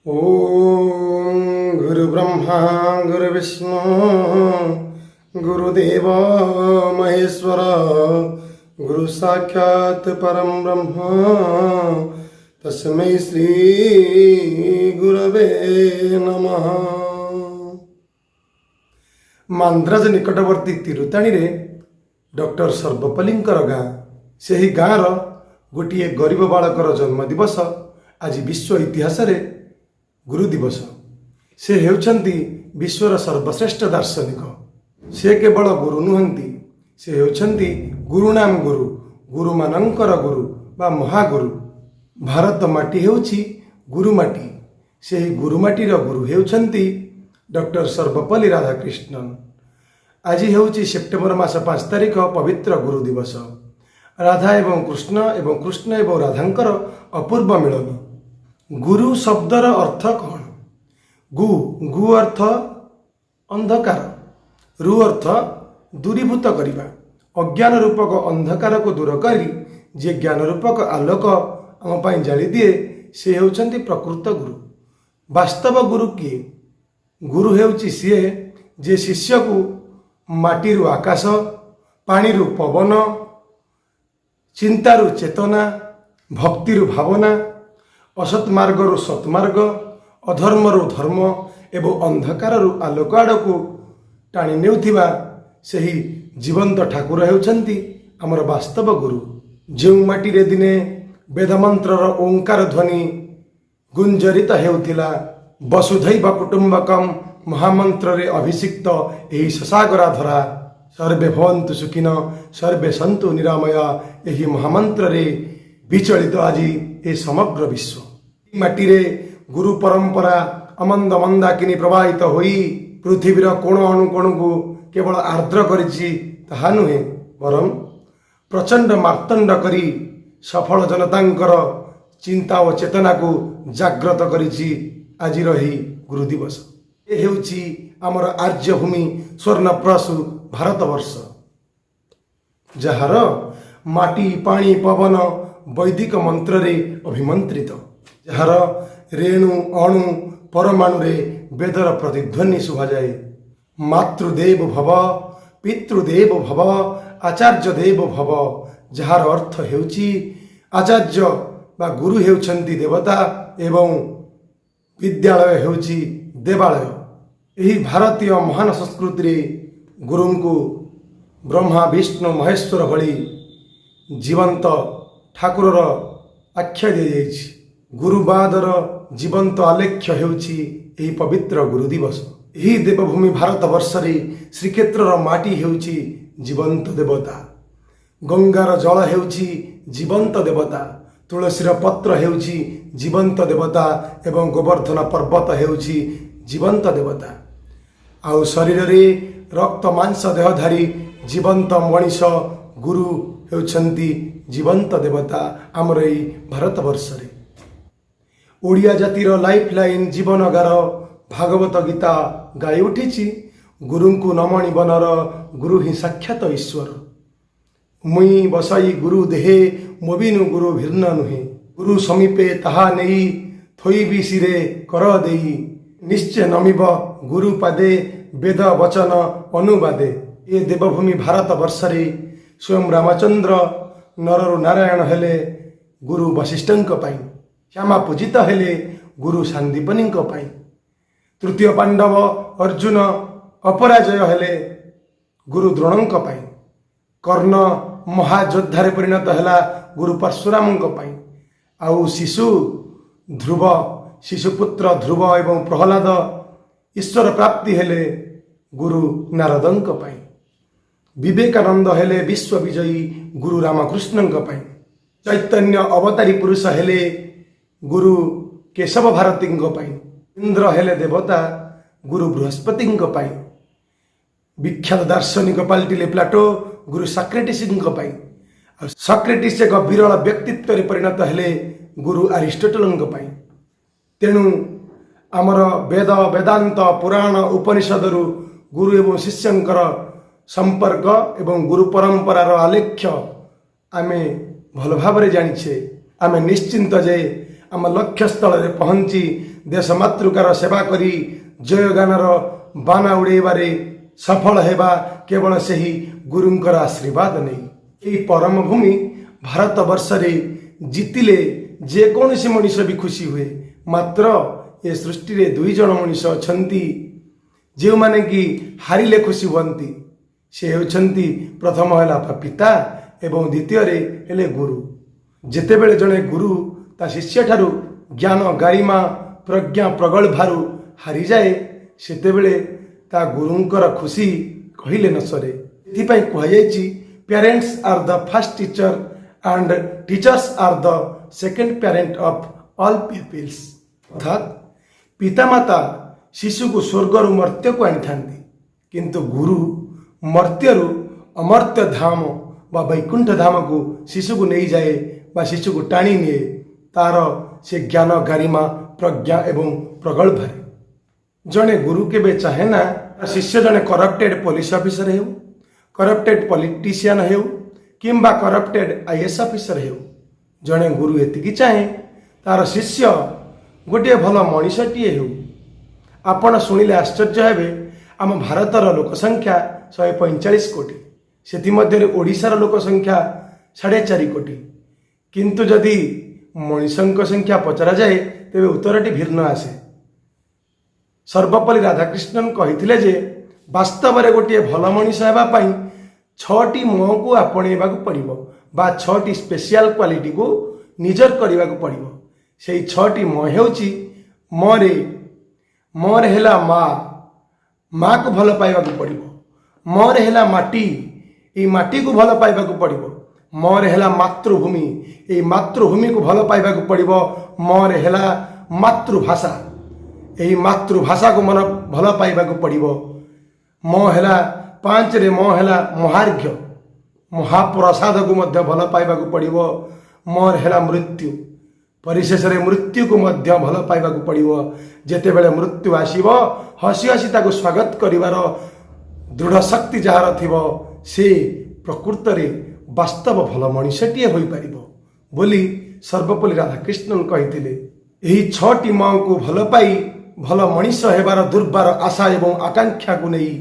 ओम गुरु ब्रह्मा गुरु विष्णु गुरुदेव महेश्वर गुरु साक्षात् परम ब्रह्म तस्मै श्री गुरवे नमः। मांद्राज निकटवर्ती तिरुताणी रे डॉक्टर सर्वपल्लींकर गाँ से ही गाँर गोटे गरीब बालकर जन्म दिवस आज विश्व इतिहास रे गुरु दिवस। से हेउछंती विश्वर सर्वश्रेष्ठ दार्शनिक। से केवल गुरु नुहंती, से हेउछंती गुरुनाम गुरु, गुरु मानंकर गुरु बा महागुरु। भारत माटी हेउछि गुरु माटी। से ही गुरु माटीर गुरु हेउछंती डॉक्टर सर्वपल्ली राधाकृष्णन। आज हेउछि सेप्टेम्बर मास 5 तारिख पवित्र गुरु दिवस। राधा एवं कृष्ण एवं राधांकर अपूर्व मिलन। गुरु शब्दर अर्थ कौन? गु गु अर्थ अंधकार, रु अर्थ दूरीभूत करिबा। अज्ञान रूपक अंधकार को दूर करी जे ज्ञान रूपक आलोक आम पाई जाली दिए से हेउछंती प्रकृत गुरु। वास्तव गुरु किए? गुरु हेउछि सीए जे शिष्य को माटीरु आकाश, पानीरु पवन, चिंतारु चेतना, भक्तिरु भावना, असत मार्गरु सत्मार्ग, अधर्मरु धर्म एवं अंधकाररु आलोक आड़क टाणी नेउथिबा सही जीवंत ठाकुर हेउछंती आमर वास्तव गुरु। जो माटी रे दिने वेदमंत्रर ओंकार ध्वनि गुंजरित हेउथिला, वसुधैव कुटुंबकम महामंत्र रे अभिषिक्त एही ससागरा धरा, सर्वे भवन्तु सुखिन सर्वे सन्तु निरामया, एही महामंत्र रे विचलित आज ए समग्र विश्व। माटी रे गुरु परंपरा अमंद मंदाकिनी प्रवाहित होई पृथ्वीर कोण अनुकोण को केवल आर्द्र करिछि ताहा नुहे, बरं प्रचंड मार्तंड करी सफल जनतांकर चिंता और चेतना को जाग्रत करिछि आजिर ही गुरु दिवस। ए हेउछि आमर आर्यभूमि स्वर्णप्रसु भारतवर्ष, जहार माटी पानी पवन वैदिक मंत्र रे अभिमंत्रित, जहार रेणु अणु परमाणु रे वेदर प्रतिध्वनि शुभा जाए। मातृदेव भव, पितृदेव भव, आचार्य देव भव, जहार अर्थ हेउछि आचार्य बा गुरु हेउछंती देवता एवं विद्यालय हेउछि देवालय। एही भारतीय महान संस्कृति रे गुरु को ब्रह्मा विष्णु महेश्वर भली जीवंत ठाकुरर आख्या दी जाइछि। गुरुबादर जीवंत आलेख्य हेउछि एही पवित्र गुरु दिवस। एही देवभूमि भारत वर्ष रे श्रीक्षेत्रर माटी हेउछि जीवंत देवता, गंगार जल हेउछि जीवंत देवता, तुलसीर पत्र हेउछि जीवंत देवता एवं गोवर्धन पर्वत हेउछि जीवंत देवता। आउ शरीर रे रक्त मांस देहधारी जीवंत मनीष गुरु हेउछंती जीवंत देवता आमर एई भारत वर्ष रे। ओडिया जातिर लाइफ लाइन जीवनगार भागवत गीता गाई उठिछि, गुरु को नमणि बनर गुरु ही साक्षात ईश्वर। मुई बसाई गुरु देहे मोबिनु गुरु भिन्न नुहे, गुरु समीपे ताहा नेई थोइबी सिरे कर देई, निश्चय नमिब गुरु पादे वेद वचन अनुवादे। ए देवभूमि भारत वर्ष रे स्वयं रामचंद्र नररु नारायण हेले गुरु वशिष्ठंक पाई, श्यामा पूजित हेले गुरु सांदीपनींक पाई, तृतीय पांडव अर्जुन अपराजय हेले गुरु द्रोणंक पाई, कर्ण महायोद्धारे परिणत हेला गुरु परशुरामंक पाई, आउ शिशुपुत्र ध्रुव एवं प्रहलाद ईश्वर प्राप्ति हेले गुरु नारदंक पाई, विवेकानंद हेले विश्व विजयी गुरु रामकृष्णंक पाई, चैतन्य अवतारी पुरुष हेले गुरु केशव भारतींक पाई, इंद्र हेले देवता गुरु बृहस्पतिंक पाई, विख्यात दार्शनिक पाल्टिले प्लाटो गुरु सॉक्रेटिसंक पाई, सॉक्रेटिस एक विरल व्यक्तित्व रे परिणत हेले गुरु अरिस्टोटलंक पाई। तेणु आमर वेद वेदांत पुराण उपनिषदरु गुरु एवं शिष्यंकर संपर्क एवं गुरु परंपरार आलेख्य आमे भल भाव जानिछे। आमे निश्चिंत जे आम लक्ष्य स्थल रे पहुंची देश मातृकार सेवा करी जयगानर बाना उड़ेबारे सफल हेबा केवल सही गुरुंकर आशीर्वाद नहीं। यही परम भूमि भारत वर्ष रे जीतिले जेकोसी मनीष भी खुशी हुए। मात्र ये सृष्टि रे दुई जन मनीष अछंती जो माने कि हारिले खुशी हुअंती। से होछंती प्रथम है पिता एवं द्वितीय रे हेले गुरु। जेतेबेले जने गुरु ता शिष्य ठारू ज्ञान गारिमा प्रज्ञा प्रगल्भारू हारी जाए सेतेबेले ता गुरुंकर खुशी कहिले न सरे। एथिपाई कुहाଯାଇଛି parents are the first teacher and teachers are the second parent of all peoples. अर्थात पितामाता शिशु को स्वर्गर मर्त्य को आनी थांती किंतु गुरु मर्त्यरु अमर्त्य धाम बा वैकुंठ धाम को शिशु को नहीं जाए बा शिशु को टाणी निए तार से ज्ञान गारिमा प्रज्ञा एवं प्रगल्भारे। जड़े गुरु के चाहे ना शिष्य जड़े करप्टेड पुलिस ऑफिसर हो, करप्टेड पॉलिटिशियन हो किंबा करप्टेड आईएएस ऑफिसर हो, जड़े गुरु एतिकी चाहे तार शिष्य गोटे भल मनीषटीए हो। आपण शुणिले आश्चर्य हेबे आम भारतर लोकसंख्या 145 कोटी, से ओडिशार लोकसंख्या 4.5 कोटी, किंतु जदि मनीषंक संख्या पचरा जाए तेबे उत्तरटी भिन्न आसे। सर्वपल्ली राधाकृष्णन कहिथिले जे वास्तव में गोटे भल मनीष हेबा पई 6टी मोह को आपणेबा को पड़िबो बा 6टी स्पेशल क्वालिटी को निजर करबा को पड़िबो। सेही 6टी मोह हेउची मोरे मोर हेला माँ को भल पाइबा को पड़िबो, मोर हेला माटी ए माटी को भल पाइबा को पड़िबो, मोर हेला मातृभूमि ए मातृभूमि को भल पाइबा को पड़िबो, मोर हेला मातृभाषा ए मातृभाषा को मन भल पाइबा को पड़िबो, मो हेला 5 रे मो हेला महार्घ्य महाप्रसाद को मध्य भल पाइबा को पड़िबो, मोर हेला मृत्यु परिशेष रे मृत्यु को मध्य भल पाइबा को पड़िबो। जेतेबेले मृत्यु आसीबो हसी हसी ताको स्वागत करिवार दृढ़ शक्ति जार थिबो से प्रकृत रे वास्तव भल मनीषटीए होई पारिबो बोली सर्वपल्ली राधाकृष्णन कहिथिले। एही 6टी माँ को भल पाई भल मनीष हेबार दुर्बार आशा एवं आकांक्षा को नहीं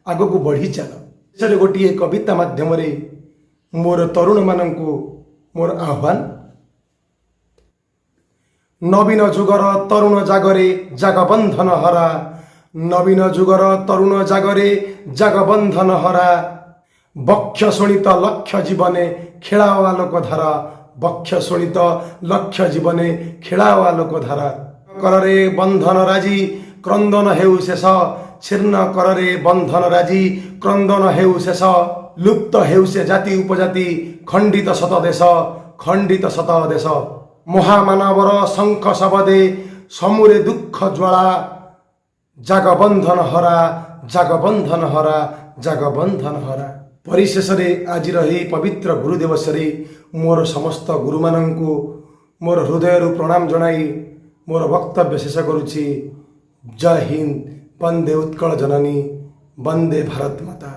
आग को बढ़ी चल। से गोटे कविता माध्यम मोर तरुण मानंकु मोर आह्वान। नवीन जुगर तरुण जागरे जागबंधन हरा, नवीन जुगर तरुण जागरे जागबंधन हरा, बक्ष शोणित लक्ष्य जीवने खेलावा लोक धारा, बक्ष शोणित लक्ष्य जीवने खेलावा लोक धारा। कररे बंधन राजी क्रंदन हेउ शेष, छिन्न कररे बंधन राजी क्रंदन हेउ शेष, लुप्त हेउ से जाति उपजाति खंडित शतदेश, खंडित शतदेश। महामानवर शंख शबदे समूरे दुख ज्वाला, जागबंधन हरा जागबंधन हरा जागबंधन हरा। परिशेष आज पवित्र गुरु दिवस मोर समस्त गुरु मानंकु मोर हृदय प्रणाम जनाई मोर वक्तव्य शेष करुछि। जय हिंद, वंदे उत्कल जननी, वंदे भारत माता।